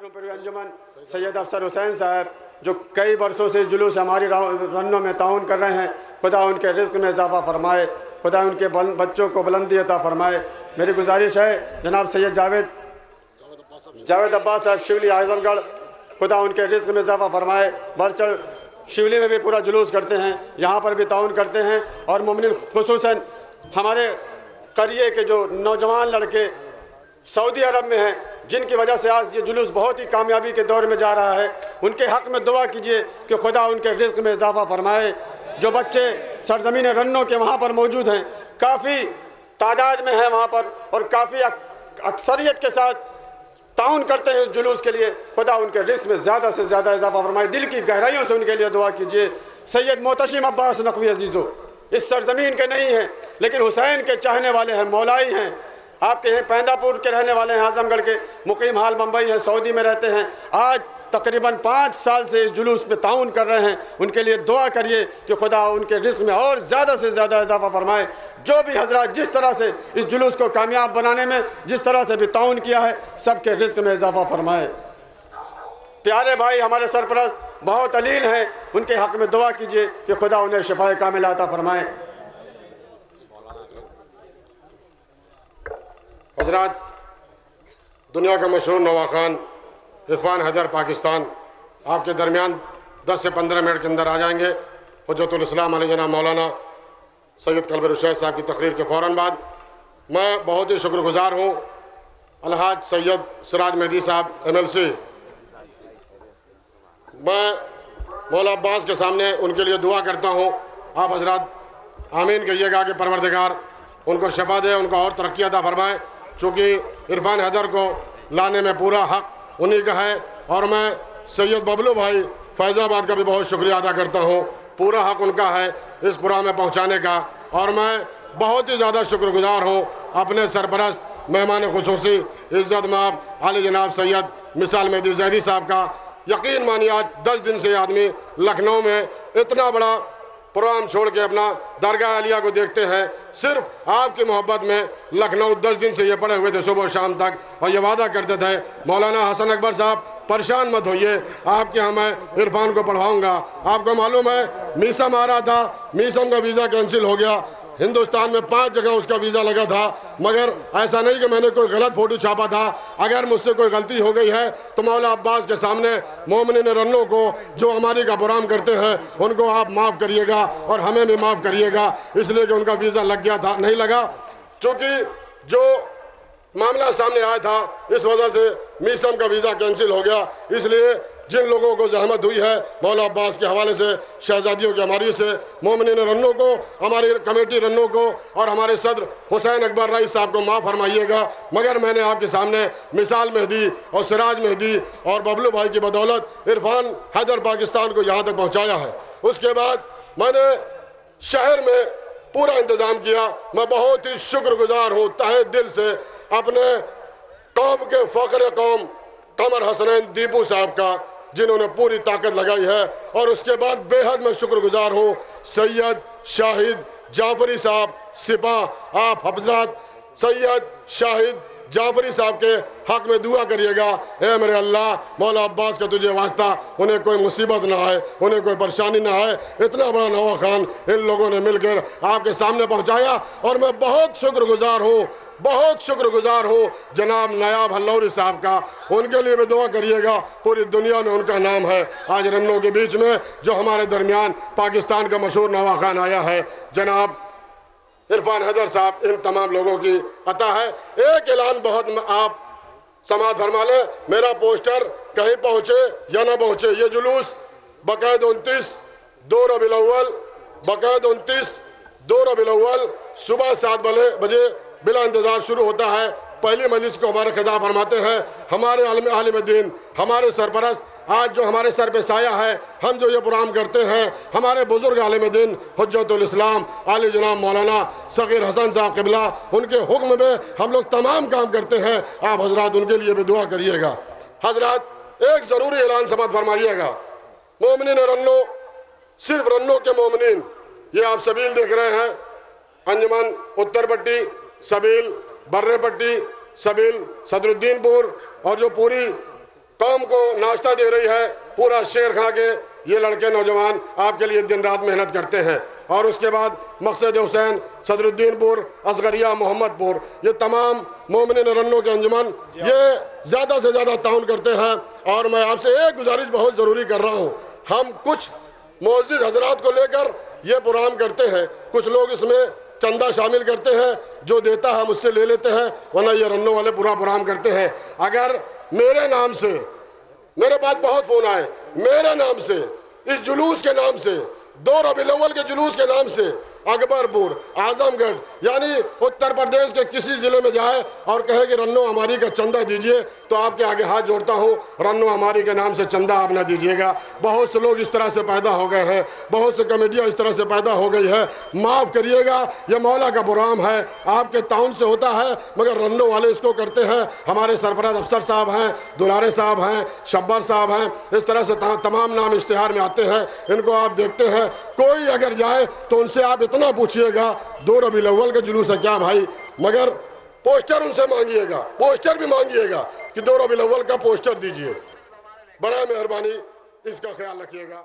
پوری انجمن سید افسر حسین صاحب جو کئی برسوں سے جلوس ہماری رنوں میں تعاون کر رہے ہیں، خدا ان کے رزق میں اضافہ فرمائے، خدا ان کے بچوں کو بلندی عطا فرمائے۔ میری گزارش ہے جناب سید جاوید عباس صاحب شیولی اعظم گڑھ، خدا ان کے رزق میں اضافہ فرمائے۔ بڑھ چڑھ شیولی میں بھی پورا جلوس کرتے ہیں، یہاں پر بھی تعاون کرتے ہیں، اور مومنین خصوصاً ہمارے قریے کے جو نوجوان لڑکے سعودی عرب میں ہیں، جن کی وجہ سے آج یہ جلوس بہت ہی کامیابی کے دور میں جا رہا ہے، ان کے حق میں دعا کیجئے کہ خدا ان کے رزق میں اضافہ فرمائے۔ جو بچے سرزمین رنوں کے وہاں پر موجود ہیں، کافی تعداد میں ہیں وہاں پر، اور کافی اکثریت کے ساتھ تعاون کرتے ہیں اس جلوس کے لیے، خدا ان کے رزق میں زیادہ سے زیادہ اضافہ فرمائے۔ دل کی گہرائیوں سے ان کے لیے دعا کیجئے۔ سید محتشم عباس نقوی عزیزو اس سرزمین کے نہیں ہیں، لیکن حسین کے چاہنے والے ہیں، مولائی ہیں۔ آپ کے ہیں پیندہ پور کے رہنے والے ہیں، اعظم گڑھ کے، مقیم حال ممبئی ہیں، سعودی میں رہتے ہیں۔ آج تقریباً 5 سال سے اس جلوس میں تعاون کر رہے ہیں، ان کے لیے دعا کریے کہ خدا ان کے رزق میں اور زیادہ سے زیادہ اضافہ فرمائے۔ جو بھی حضرات جس طرح سے اس جلوس کو کامیاب بنانے میں جس طرح سے بھی تعاون کیا ہے، سب کے رزق میں اضافہ فرمائے۔ پیارے بھائی ہمارے سرپرست بہت علیل ہیں، ان کے حق میں دعا کیجئے کہ خدا انہیں شفاء کاملہ عطا فرمائے۔ حضرات، دنیا کا مشہور نواخوان عرفان حیدر پاکستان آپ کے درمیان 10 سے 15 منٹ کے اندر آ جائیں گے۔ حجت الاسلام علیہ جناب مولانا سید قلب رشید صاحب کی تقریر کے فوراً بعد میں بہت ہی شکر گزار ہوں الحاج سید سراج مہدی صاحب MLC، میں مولا عباس کے سامنے ان کے لیے دعا کرتا ہوں۔ آپ حضرات آمین کہیے گا کہ پروردگار ان کو شفا دے، ان کو اور ترقی عطا فرمائے، چونکہ عرفان حیدر کو لانے میں پورا حق انہی کا ہے۔ اور میں سید ببلو بھائی فیض آباد کا بھی بہت شکریہ ادا کرتا ہوں، پورا حق ان کا ہے اس پروگرام میں پہنچانے کا۔ اور میں بہت ہی زیادہ شکر گزار ہوں اپنے سرپرست مہمان خصوصی عزت مآب عالی جناب سید مثال مہدی زیدی صاحب کا۔ یقین مانیے آج 10 دن سے آدمی لکھنؤ میں اتنا بڑا پروگرام چھوڑ کے اپنا درگاہ عالیہ کو دیکھتے ہیں، صرف آپ کی محبت میں لکھنؤ 10 دن سے یہ پڑے ہوئے تھے صبح و شام تک، اور یہ وعدہ کرتے تھے مولانا حسن اکبر صاحب پریشان مت ہوئیے، آپ کے یہاں میں عرفان کو پڑھاؤں گا۔ آپ کو معلوم ہے میسم آ رہا تھا، میسم کا ویزا کینسل ہو گیا، ہندوستان میں 5 جگہ اس کا ویزا لگا تھا، مگر ایسا نہیں کہ میں نے کوئی غلط فوٹو چھاپا تھا۔ اگر مجھ سے کوئی غلطی ہو گئی ہے تو مولا عباس کے سامنے مومنین رنوں کو جو ہماری کا پروگرام کرتے ہیں ان کو آپ معاف کریے گا، اور ہمیں بھی معاف کریے گا، اس لیے کہ ان کا ویزا لگ گیا تھا، نہیں لگا، چونکہ جو معاملہ سامنے آیا تھا اس وجہ سے میسم کا ویزا کینسل ہو گیا۔ اس لیے جن لوگوں کو زحمت ہوئی ہے مولا عباس کے حوالے سے، شہزادیوں کی ہماری سے، مومنین رنوں کو، ہماری کمیٹی رنوں کو، اور ہمارے صدر حسین اکبر رئیس صاحب کو معاف فرمائیے گا۔ مگر میں نے آپ کے سامنے مثال مہدی اور سراج مہدی اور ببلو بھائی کی بدولت عرفان حیدر پاکستان کو یہاں تک پہنچایا ہے۔ اس کے بعد میں نے شہر میں پورا انتظام کیا۔ میں بہت ہی شکر گزار ہوں تہہ دل سے اپنے قوم کے فخر قوم قمر حسنین دیپو صاحب کا، جنہوں نے پوری طاقت لگائی ہے۔ اور اس کے بعد بے حد میں شکر گزار ہوں سید شاہد جعفری صاحب سپاہ۔ آپ حضرات سید شاہد جعفری صاحب کے حق میں دعا کریے گا، اے میرے اللہ مولا عباس کا تجھے واسطہ انہیں کوئی مصیبت نہ آئے، انہیں کوئی پریشانی نہ آئے۔ اتنا بڑا نواخوان ان لوگوں نے مل کر آپ کے سامنے پہنچایا، اور میں بہت شکر گزار ہوں، بہت شکر گزار ہوں جناب نایاب ہلوری صاحب کا۔ ان کے لیے بھی دعا کریے گا، پوری دنیا میں ان کا نام ہے آج رنوں کے بیچ میں، جو ہمارے درمیان پاکستان کا مشہور نواخوان آیا ہے جناب عرفان حیدر صاحب۔ ان تمام لوگوں کی عطا ہے۔ ایک اعلان بہت آپ سماعت فرما لیں، میرا پوسٹر کہیں پہنچے یا نہ پہنچے، یہ جلوس بقید 29 2 ربیع الاول، بقید 29 2 ربیع الاول صبح 7 بجے بلا انتظار شروع ہوتا ہے۔ پہلی مجلس کو ہمارے خطاب فرماتے ہیں ہمارے عالم دین، ہمارے سرپرست، آج جو ہمارے سر پہ سایہ ہے، ہم جو یہ پروگرام کرتے ہیں، ہمارے بزرگ عالم دین حجت الاسلام عالی جناب مولانا صغیر حسن صاحب قبلہ، ان کے حکم میں ہم لوگ تمام کام کرتے ہیں۔ آپ حضرات ان کے لیے بھی دعا کریے گا۔ حضرات ایک ضروری اعلان سماعت فرمائیے گا، مومنین رنوں، صرف رنوں کے مومنین، یہ آپ سبیل دیکھ رہے ہیں، انجمن اتر پٹی، سبیل برے پٹی، سبیل صدر الدین پور، اور جو پوری قوم کو ناشتہ دے رہی ہے، پورا شیر کھا کے یہ لڑکے نوجوان آپ کے لیے دن رات محنت کرتے ہیں۔ اور اس کے بعد مقصد حسین، صدر الدین پور، اصغریہ محمد پور، یہ تمام مومنین رنوں کے انجمن یہ زیادہ سے زیادہ تعاون کرتے ہیں۔ اور میں آپ سے ایک گزارش بہت ضروری کر رہا ہوں، ہم کچھ معزز حضرات کو لے کر یہ پروگرام کرتے ہیں، کچھ لوگ اس میں چندہ شامل کرتے ہیں، جو دیتا ہے ہم اس سے لے لیتے ہیں، ورنہ یہ رنوں والے پورا پروگرام کرتے ہیں۔ اگر میرے نام سے، میرے پاس بہت فون آئے، میرے نام سے، اس جلوس کے نام سے، 2 ربیع الاول کے جلوس کے نام سے اکبر پور، اعظم گڑھ، یعنی اتر پردیش کے کسی ضلع میں جائے اور کہے کہ رنو ہماری کا چندہ دیجئے، تو آپ کے آگے ہاتھ جوڑتا ہوں، رنو ہماری کے نام سے چندہ آپ نہ دیجئے گا۔ بہت سے لوگ اس طرح سے پیدا ہو گئے ہیں، بہت سے کمیٹیاں اس طرح سے پیدا ہو گئی ہے، معاف کریے گا، یہ مولا کا پروگرام ہے، آپ کے تعاون سے ہوتا ہے، مگر رنو والے اس کو کرتے ہیں۔ ہمارے سرفراز افسر صاحب ہیں، دلارے صاحب ہیں، شبر صاحب ہیں، اس طرح سے تمام نام اشتہار میں آتے ہیں، ان کو آپ دیکھتے ہیں۔ کوئی اگر جائے تو ان سے آپ اتنا پوچھئے گا 2 ربیع الاول کا جلوس ہے کیا بھائی، مگر پوسٹر ان سے مانگیے گا، پوسٹر بھی مانگیے گا کہ 2 ربیع الاول کا پوسٹر دیجئے۔ برائے مہربانی اس کا خیال رکھیے گا۔